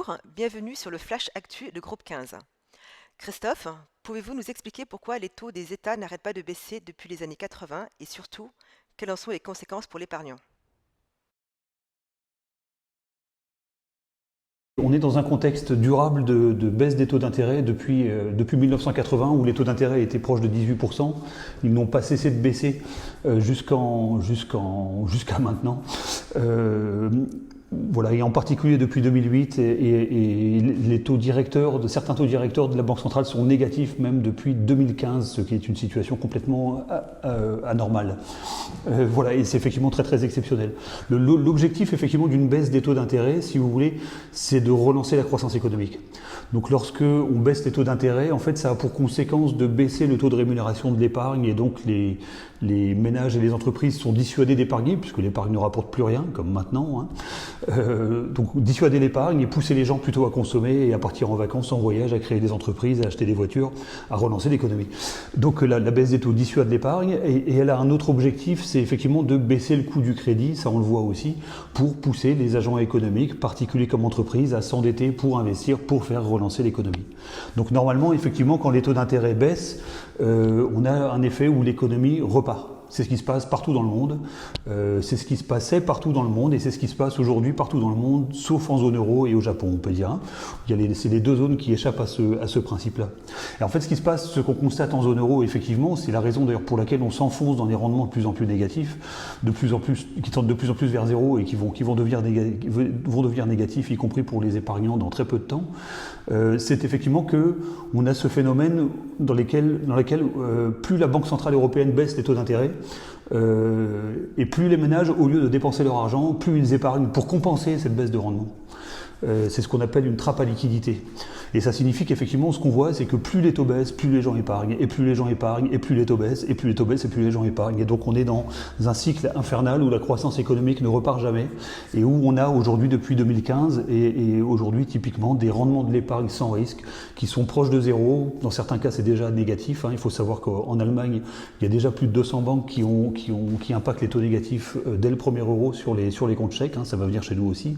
Bonjour, bienvenue sur le Flash Actu de Groupe 15. Christophe, pouvez-vous nous expliquer pourquoi les taux des États n'arrêtent pas de baisser depuis les années 80 et surtout, quelles en sont les conséquences pour l'épargnant? On est dans un contexte durable de baisse des taux d'intérêt depuis 1980 où les taux d'intérêt étaient proches de 18%. Ils n'ont pas cessé de baisser jusqu'à maintenant. Voilà, et en particulier depuis 2008, et les taux directeurs, certains taux directeurs de la Banque centrale sont négatifs même depuis 2015, ce qui est une situation complètement anormale. Voilà, et c'est effectivement très très exceptionnel. L'objectif effectivement d'une baisse des taux d'intérêt, si vous voulez, c'est de relancer la croissance économique. Donc lorsque on baisse les taux d'intérêt, en fait ça a pour conséquence de baisser le taux de rémunération de l'épargne, et donc les ménages et les entreprises sont dissuadés d'épargner, puisque l'épargne ne rapporte plus rien, comme maintenant. Donc dissuader l'épargne et pousser les gens plutôt à consommer et à partir en vacances, en voyage, à créer des entreprises, à acheter des voitures, à relancer l'économie. Donc la baisse des taux dissuade l'épargne, et elle a un autre objectif, c'est effectivement de baisser le coût du crédit, ça on le voit aussi, pour pousser les agents économiques, particuliers comme entreprises, à s'endetter pour investir, pour faire relancer l'économie. Donc normalement, effectivement, quand les taux d'intérêt baissent, on a un effet où l'économie repart. C'est ce qui se passe partout dans le monde, c'est ce qui se passait partout dans le monde, et c'est ce qui se passe aujourd'hui partout dans le monde, sauf en zone euro et au Japon, on peut dire. C'est les deux zones qui échappent à ce principe-là. Et en fait, ce qui se passe, ce qu'on constate en zone euro, effectivement, c'est la raison d'ailleurs pour laquelle on s'enfonce dans des rendements de plus en plus négatifs, qui tendent de plus en plus vers zéro et qui vont devenir négatifs, y compris pour les épargnants dans très peu de temps. C'est effectivement qu'on a ce phénomène dans lequel plus la Banque centrale européenne baisse les taux d'intérêt, et plus les ménages, au lieu de dépenser leur argent, plus ils épargnent pour compenser cette baisse de rendement. C'est ce qu'on appelle une trappe à liquidité. Et ça signifie qu'effectivement, ce qu'on voit, c'est que plus les taux baissent, plus les gens épargnent, et plus les gens épargnent, et plus les taux baissent, et plus les taux baissent, et plus les gens épargnent. Et donc on est dans un cycle infernal où la croissance économique ne repart jamais, et où on a aujourd'hui, depuis 2015, et aujourd'hui typiquement, des rendements de l'épargne sans risque qui sont proches de zéro. Dans certains cas, c'est déjà négatif. Il faut savoir qu'en Allemagne, il y a déjà plus de 200 banques qui impactent les taux négatifs dès le premier euro sur les comptes chèques. Ça va venir chez nous aussi.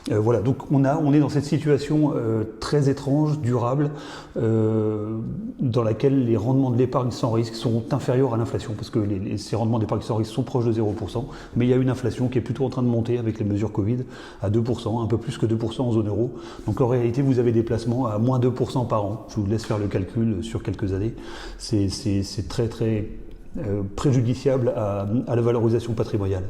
Voilà, donc on est dans cette situation très étrange, durable, dans laquelle les rendements de l'épargne sans risque sont inférieurs à l'inflation, parce que ces rendements d'épargne sans risque sont proches de 0%, mais il y a une inflation qui est plutôt en train de monter avec les mesures Covid à 2%, un peu plus que 2% en zone euro. Donc en réalité, vous avez des placements à moins 2% par an. Je vous laisse faire le calcul sur quelques années. C'est très très préjudiciable à la valorisation patrimoniale.